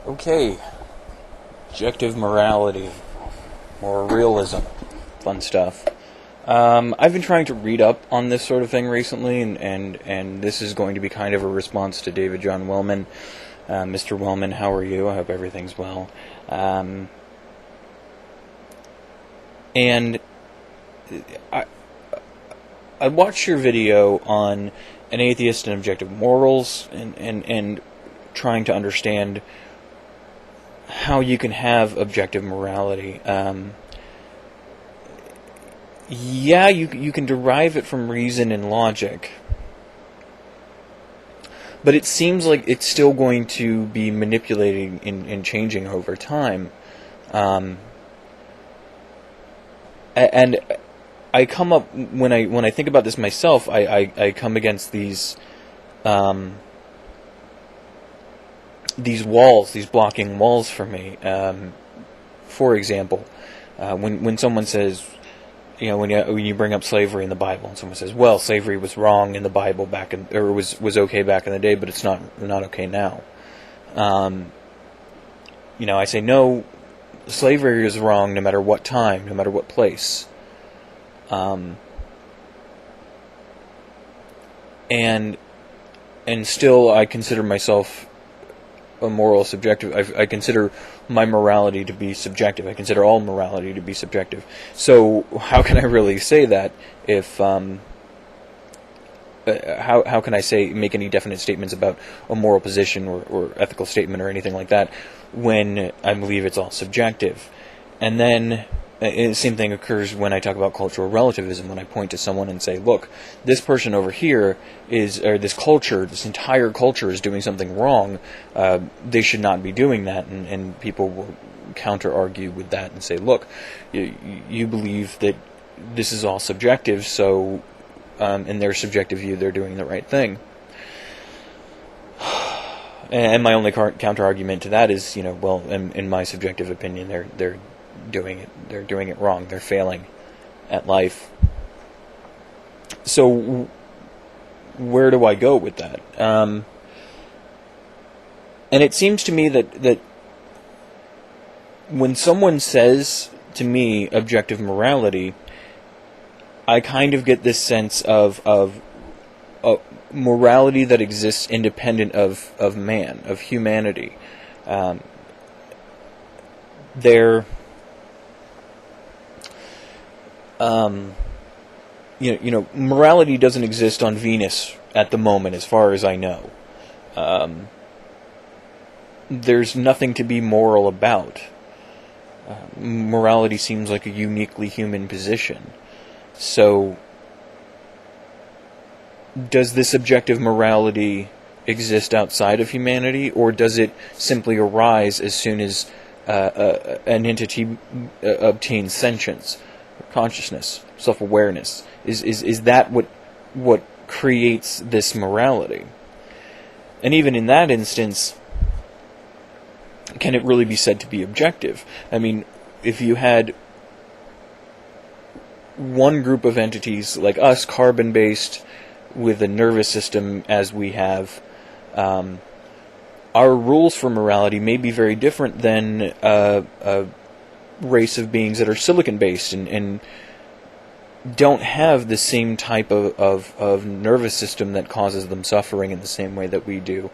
Okay, objective morality, or realism, fun stuff. I've been trying to read up on this sort of thing recently, and this is going to be kind of a response to David John Wellman. Mr. Wellman, how are you? I hope everything's well. And I watched your video on an atheist and objective morals, and trying to understand how you can have objective morality. Yeah, you can derive it from reason and logic, but it seems like it's still going to be manipulating and changing over time. And I come up, when I think about this myself, I come against these walls, these blocking walls for me. For example, when someone says, when you bring up slavery in the Bible, and someone says, well, slavery was wrong in the Bible or was okay back in the day, but it's not okay now. I say, no, slavery is wrong no matter what time, no matter what place. And still I consider myself a moral subjective. I consider my morality to be subjective. I consider all morality to be subjective. So how can I really say that if how can I make any definite statements about a moral position or ethical statement or anything like that when I believe it's all subjective? And then the same thing occurs when I talk about cultural relativism, when I point to someone and say, look, this person over here or this entire culture is doing something wrong. They should not be doing that. And people will counter-argue with that and say, look, you believe that this is all subjective, so in their subjective view, they're doing the right thing. And my only counter-argument to that is, well, in my subjective opinion, they're doing it wrong. They're failing at life. So where do I go with that? And it seems to me that when someone says to me objective morality, I kind of get this sense of morality that exists independent of man, of humanity. Morality doesn't exist on Venus at the moment, as far as I know. There's nothing to be moral about. Morality seems like a uniquely human position. So, does this objective morality exist outside of humanity, or does it simply arise as soon as an entity obtains sentience, consciousness, self-awareness? Is that what creates this morality? And even in that instance, can it really be said to be objective? I mean, if you had one group of entities like us, carbon-based, with a nervous system as we have, our rules for morality may be very different than a race of beings that are silicon-based and don't have the same type of nervous system that causes them suffering in the same way that we do,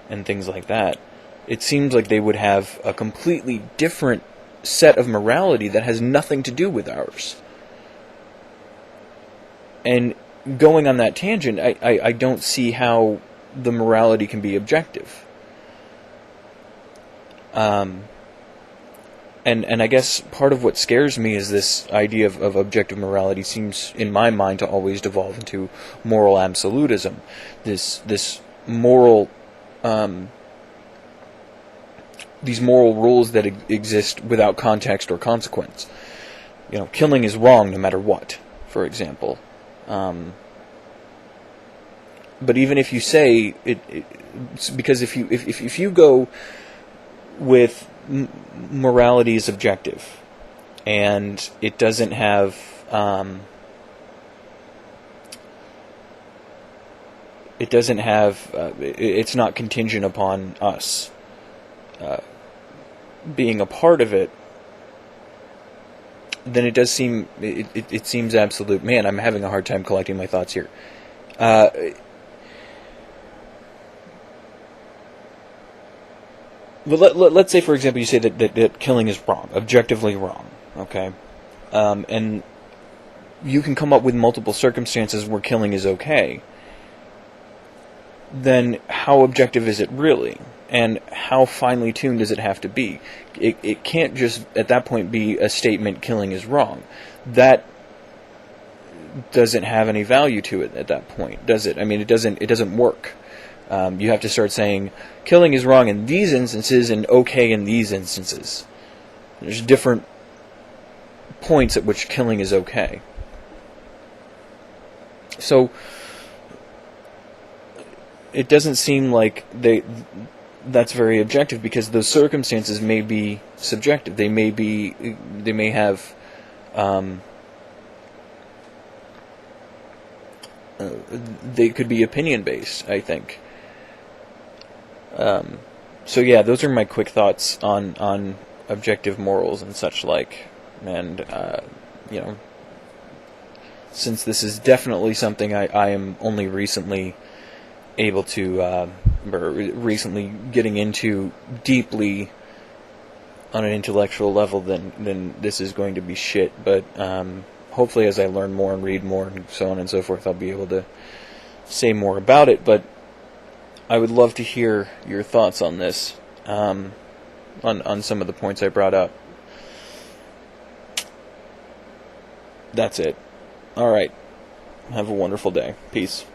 and things like that. It seems like they would have a completely different set of morality that has nothing to do with ours. And going on that tangent, I don't see how the morality can be objective. And I guess part of what scares me is this idea of objective morality seems, in my mind, to always devolve into moral absolutism. This moral, these moral rules that exist without context or consequence. Killing is wrong no matter what, for example. But even if you say because if you go with morality is objective, and it doesn't have it's not contingent upon us. being a part of it, then it does seem, it seems absolute. Man, I'm having a hard time collecting my thoughts here. But let's say, for example, you say that killing is wrong, objectively wrong, okay? And you can come up with multiple circumstances where killing is okay. Then how objective is it really? And how finely tuned does it have to be? It can't just, at that point, be a statement, killing is wrong. That doesn't have any value to it at that point, does it? I mean, it doesn't work. You have to start saying, killing is wrong in these instances and okay in these instances. There's different points at which killing is okay. So, it doesn't seem like that's very objective, because those circumstances may be subjective. They may have they could be opinion based, I think. So yeah, those are my quick thoughts on objective morals and such like. And since this is definitely something I am only recently able to, or recently getting into deeply on an intellectual level, then this is going to be shit. But hopefully, as I learn more and read more and so on and so forth, I'll be able to say more about it. But I would love to hear your thoughts on this, on some of the points I brought up. That's it. All right. Have a wonderful day. Peace.